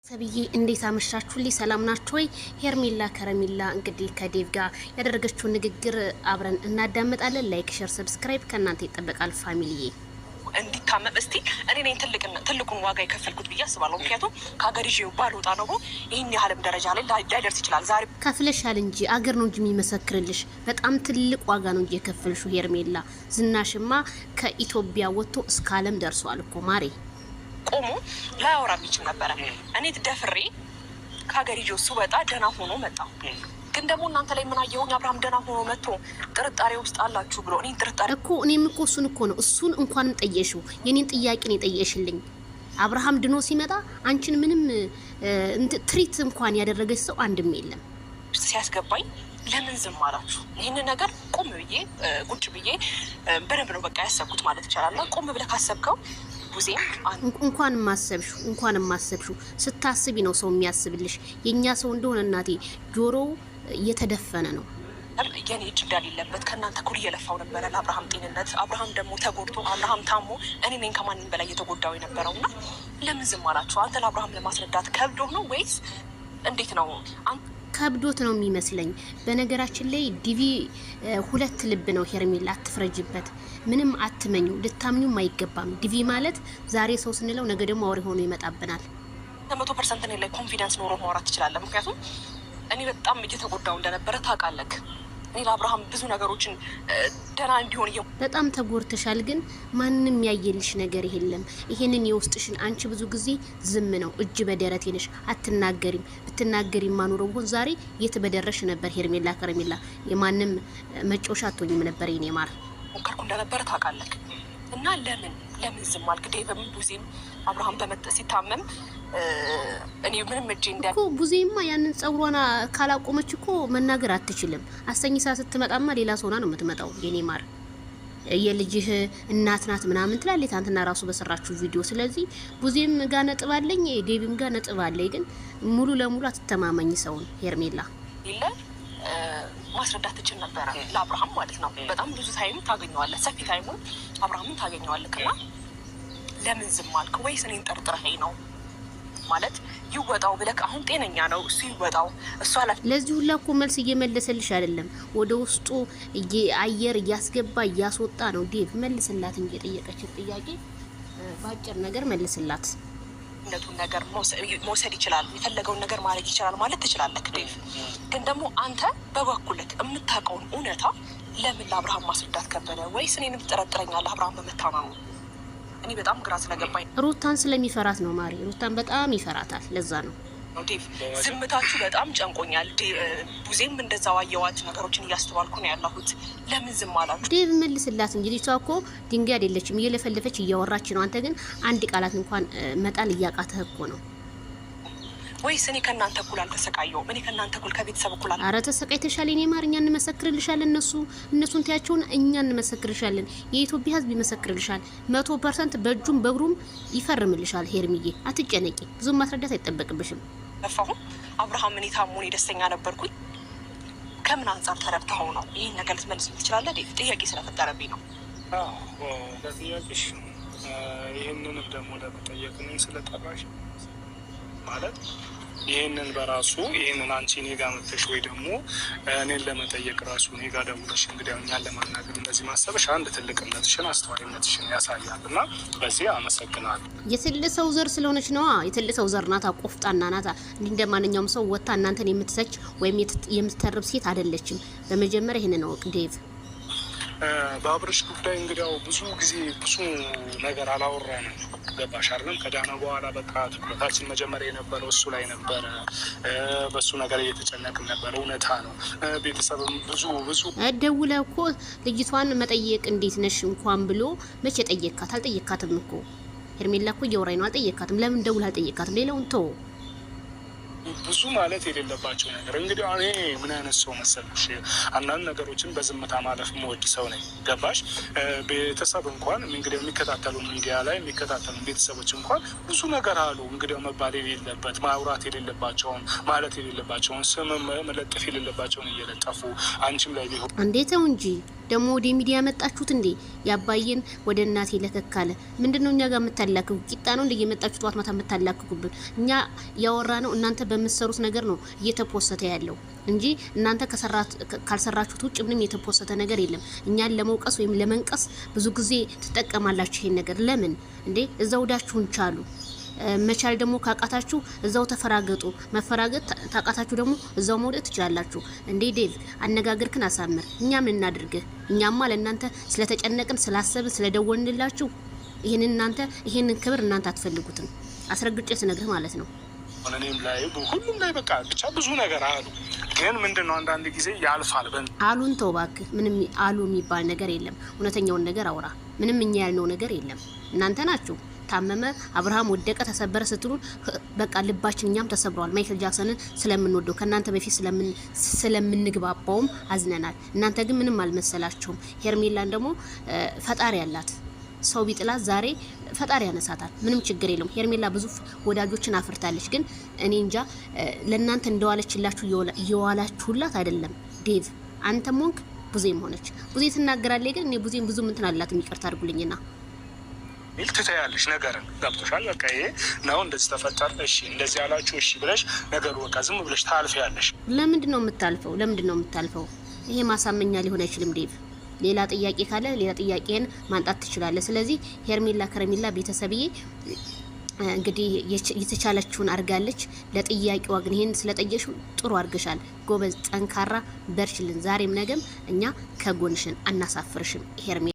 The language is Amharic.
ሰብዬ እንዴት አመሻችሁልኝ? ሰላም ናችሁ ወይ? ሄርሜላ ከረሜላ እንግዲህ ከዴቭ ጋር ያደረገችው ንግግር አብረን እናዳምጣለን። ላይክ፣ ሼር፣ ሰብስክራይብ ከእናንተ ይጠበቃል ፋሚሊዬ። እንዲታመም እስቲ እኔ ነኝ ትልቁን ዋጋ የከፈልኩት ብዬ አስባለሁ። ምክንያቱም ከሀገር ይዤው ባልወጣ ነው ይህን ያህልም ደረጃ ላይ ላይደርስ ይችላል። ዛሬ ከፍለሻል እንጂ አገር ነው እንጂ የሚመሰክርልሽ። በጣም ትልቅ ዋጋ ነው እንጂ የከፈልሽው ሄርሜላ። ዝናሽማ ከኢትዮጵያ ወጥቶ እስከ ዓለም ደርሷል እኮ ማሬ። ቆሞ ላያወራ የሚችል ነበረ። እኔ ደፍሬ ከሀገር ይዤው ስወጣ ደህና ሆኖ መጣ። ግን ደግሞ እናንተ ላይ ምን አየሁኝ? አብርሃም ደህና ሆኖ መጥቶ ጥርጣሬ ውስጥ አላችሁ ብሎ እኔን ጥርጣሬ እኮ እኔም እኮ እሱን እንኳንም ጠየሽው። የኔን ጥያቄ ነው የጠየሽልኝ። አብርሃም ድኖ ሲመጣ አንቺን ምንም ትሪት እንኳን ያደረገች ሰው አንድም የለም። ሲያስገባኝ ለምን ዝም አላችሁ? ይህንን ነገር ቆም ብዬ ቁጭ ብዬ በደንብ ነው በቃ ያሰብኩት ማለት ይቻላል። ቆም ብለህ ካሰብከው እንኳን ማሰብሽው ስታስቢ ነው ሰው የሚያስብልሽ። የኛ ሰው እንደሆነ እናቴ ጆሮው እየተደፈነ ነው። የኔ እጅ እንዳሌለበት ከእናንተ ኩል እየለፋው ነበረ ለአብርሃም ጤንነት። አብርሃም ደግሞ ተጎድቶ አብርሃም ታሞ እኔ ነኝ ከማንም በላይ እየተጎዳው የነበረውና ለምን ዝም አላችሁ? አንተ ለአብርሃም ለማስረዳት ከብዶ ነው ወይስ እንዴት ነው? ከብዶት ነው የሚመስለኝ። በነገራችን ላይ ዲቪ ሁለት ልብ ነው ሄርሜላ፣ አትፍረጅበት። ምንም አትመኙ፣ ልታምኙም አይገባም። ዲቪ ማለት ዛሬ ሰው ስንለው ነገ ደግሞ አውሬ ሆኖ ይመጣብናል። 100% እኔ ላይ ኮንፊደንስ ኖሮ ማውራት ትችላለህ። ምክንያቱም እኔ በጣም እየተጎዳው እንደነበረ ታውቃለህ። እኔ ለአብርሃም ብዙ ነገሮችን ደህና እንዲሆን በጣም ተጎድተሻል። ግን ማንም ያየልሽ ነገር የለም። ይሄንን የውስጥሽን አንቺ ብዙ ጊዜ ዝም ነው፣ እጅ በደረቴ ነሽ፣ አትናገሪም። ብትናገሪም ማኑረው ሆን ዛሬ የት በደረሽ ነበር ሄርሜላ ከረሜላ። የማንም መጮሻ አትሆኝም ነበር የኔ ማር። ሞከርኩ እንደነበረ ታውቃለህ። እና ለምን ዝም አልክ? ዴቭም ቡዜም አብርሃም ሲታመም እኔ ምንም እጄ እኮ ቡዜማ ያንን ጸጉሯን ካላቆመች እኮ መናገር አትችልም። አስተኝሳ ስትመጣማ ሌላ ሰውና ነው የምትመጣው የኔ ማር። የልጅህ እናት ናት ምናምን ትላለች አንተና ራሱ በሰራችሁ ቪዲዮ። ስለዚህ ቡዜም ጋር ነጥብ አለኝ፣ ዴቪም ጋር ነጥብ አለኝ። ግን ሙሉ ለሙሉ አትተማመኝ ሰውን ሄርሜላ። ማስረዳት ትችል ነበረ ለአብርሃም ማለት ነው። በጣም ብዙ ታይም ታገኘዋለህ፣ ሰፊ ታይሙን አብርሃምን ታገኘዋለህ። እና ለምን ዝም አልክ? ወይስ እኔን ጠርጥረኸኝ ነው ማለት ይወጣው ብለህ አሁን ጤነኛ ነው እሱ ይወጣው እሱ አላፍ ለዚህ ሁላ እኮ መልስ እየመለሰልሽ አይደለም። ወደ ውስጡ አየር እያስገባ እያስወጣ ነው። ዴቭ መልስላት እንጂ የጠየቀችው ጥያቄ ባጭር ነገር መልስላት። እንደቱን ነገር መውሰድ ይችላል፣ የፈለገውን ነገር ማድረግ ይችላል ማለት ትችላለህ ዴቭ። ግን ደግሞ አንተ በበኩልህ የምታውቀውን እውነታ ለምን ለአብርሃም ማስረዳት ከበደ? ወይስ እኔንም ትጠረጥረኛለህ አብርሃም በመታመሙ? እኔ በጣም ግራ ስለገባኝ ሩታን ስለሚፈራት ነው ማሪ። ሩታን በጣም ይፈራታል፣ ለዛ ነው ዴቭ። ዝምታችሁ በጣም ጨንቆኛል። ቡዜም እንደዛው አየዋት፣ ነገሮችን እያስተዋልኩ ነው ያለሁት። ለምን ዝም አላችሁ? ዴቭ መልስላት እንጂ ልጅቷ እኮ ድንጋይ አይደለችም፣ እየለፈለፈች እያወራች ነው። አንተ ግን አንድ ቃላት እንኳን መጣል እያቃተህ እኮ ነው። ወይስ እኔ ከእናንተ እኩል አልተሰቃየሁም? እኔ ከእናንተ እኩል ከቤተሰብ እኩል ኧረ ተሰቃይተሻል የኔ ማር። እኛ እንመሰክርልሻለን። እነሱን ታያቸውን እኛ እንመሰክርልሻለን። የኢትዮጵያ ሕዝብ ይመሰክርልሻል። 100% በእጁም በእግሩም ይፈርምልሻል። ሄርሚዬ አትጨነቂ፣ ብዙም ማስረዳት አይጠበቅብሽም። ለፋሁን አብርሃም እኔ ታሞ እኔ ደስተኛ ነበርኩኝ። ከምን አንጻር ተረድተኸው ነው ይህን ነገር ልትመልስ ትችላለህ? ጥያቄ ስለፈጠረብኝ ነው። ለጥያቄሽ ይህንንም ደግሞ ለመጠየቅ እኔን ስለጠራሽ ማለት ይህንን በራሱ ይህንን አንቺ እኔ ጋር መጥተሽ ወይ ደግሞ እኔን ለመጠየቅ ራሱ እኔ ጋር ደውለሽ እንግዲህ እኛን ለማናገር እንደዚህ ማሰብሽ አንድ ትልቅነትሽን አስተዋይነትሽን ያሳያል እና በዚህ አመሰግናለሁ። የትልቅ ሰው ዘር ስለሆነች ነዋ። የትልቅ ሰው ዘር ናታ፣ ቆፍጣና ናታ። እንዲህ እንደማንኛውም ሰው ወጣ እናንተን የምትሰች ወይም የምትተርብ ሴት አይደለችም። በመጀመሪያ ይሄንን ወቅ ዴቭ። በአብርሽ ጉዳይ እንግዲህ ያው ብዙ ጊዜ ብዙ ነገር አላወራንም። ገባሽ አይደለም? ከዳነ በኋላ በቃ ትኩረታችን መጀመሪያ የነበረው እሱ ላይ ነበረ። በሱ ነገር እየተጨነቅን ነበረ። እውነታ ነው። ቤተሰብም ብዙ ደውለህ እኮ ልጅቷን መጠየቅ እንዴት ነሽ እንኳን ብሎ መቼ ጠየቅካት? አልጠየቅካትም እኮ ሄርሜላ እኮ እያወራኝ ነው። አልጠየቅካትም። ለምን ደውለህ አልጠየቅካትም? ሌላውን ተው። ብዙ ማለት የሌለባቸው ነገር እንግዲህ እኔ ምን አይነት ሰው መሰለሽ፣ አንዳንድ ነገሮችን በዝምታ ማለፍ የምወድ ሰው ነኝ። ገባሽ? ቤተሰብ እንኳን እንግዲህ የሚከታተሉ ሚዲያ ላይ የሚከታተሉ ቤተሰቦች እንኳን ብዙ ነገር አሉ። እንግዲህ መባል የሌለበት ማውራት የሌለባቸውን ማለት የሌለባቸውን ስም መለጠፍ የሌለባቸውን እየለጠፉ አንቺም ላይ ቢሆን እንዴት ነው እንጂ ደግሞ ወደ ሚዲያ መጣችሁት እንዴ? ያባየን ወደ እናቴ ለከካለ ምንድነው እኛ ጋር የምታላክኩ ቂጣ ነው እንዴ? የመጣችሁት ጠዋት ማታ የምታላክኩብን? እኛ ያወራ ነው እናንተ በምትሰሩት ነገር ነው እየተፖሰተ ያለው እንጂ እናንተ ካልሰራችሁት ውጭ ምንም የተፖሰተ ነገር የለም። እኛን ለመውቀስ ወይም ለመንቀስ ብዙ ጊዜ ትጠቀማላችሁ ይሄን ነገር። ለምን እንዴ? እዛው ዳችሁን ቻሉ። መቻል ደግሞ ካቃታችሁ እዛው ተፈራገጡ። መፈራገጥ ታቃታችሁ ደግሞ እዛው መውደቅ ትችላላችሁ። እንዴ ዴቭ አነጋገርክን አሳምር። እኛ ምን እናድርግህ? እኛማ ለእናንተ ስለተጨነቅን ስላሰብን ስለደወልንላችሁ ይሄንን ክብር እናንተ አትፈልጉትም። አስረግጬ ስነግርህ ማለት ነው። እኔም ላይ ሁሉም ላይ በቃ ብቻ ብዙ ነገር አሉ። ግን ምንድነው አንዳንድ ጊዜ ያልፋል። አሉን ተው እባክህ። ምንም አሉ የሚባል ነገር የለም። እውነተኛውን ነገር አውራ። ምንም እኛ ያልነው ነገር የለም። እናንተ ናችሁ ታመመ፣ አብርሃም ወደቀ፣ ተሰበረ ስትሉን በቃ ልባችን እኛም ተሰብሯል። ማይክል ጃክሰንን ስለምንወደው ከእናንተ በፊት ስለምንግባባውም አዝነናል። እናንተ ግን ምንም አልመሰላችሁም። ሄርሜላን ደግሞ ፈጣሪ ያላት ሰው ቢጥላት ዛሬ ፈጣሪ ያነሳታል። ምንም ችግር የለውም። ሄርሜላ ብዙ ወዳጆችን አፍርታለች። ግን እኔ እንጃ ለእናንተ እንደዋለችላችሁ እየዋላችሁላት አይደለም። ዴቭ አንተም ሆንክ ቡዜም ሆነች። ቡዜ ትናገራለች። ግን እኔ ቡዜም ብዙ እንትን አላትም። ይቅርታ አድርጉልኝና ትታያለሽ ነገርን ገብቶሻል። በቃ ይሄ ነው እንደዚህ ተፈጠረ፣ እሺ እንደዚህ ያላችሁ እሺ ብለሽ ነገሩ በቃ ዝም ብለሽ ታልፊያለሽ። ለምንድን ነው የምታልፈው? ይሄ ማሳመኛ ሊሆን አይችልም ዴቭ። ሌላ ጥያቄ ካለ ሌላ ጥያቄን ማንጣት ትችላለህ። ስለዚህ ሄርሜላ ከረሜላ ቤተሰብዬ እንግዲህ የተቻለችውን አርጋለች። ለጥያቄዋ ግን ይሄን ስለጠየሽው ጥሩ አርገሻል። ጎበዝ፣ ጠንካራ፣ በርችልን። ዛሬም ነገም እኛ ከጎንሽን አናሳፍርሽም ሄርሜላ።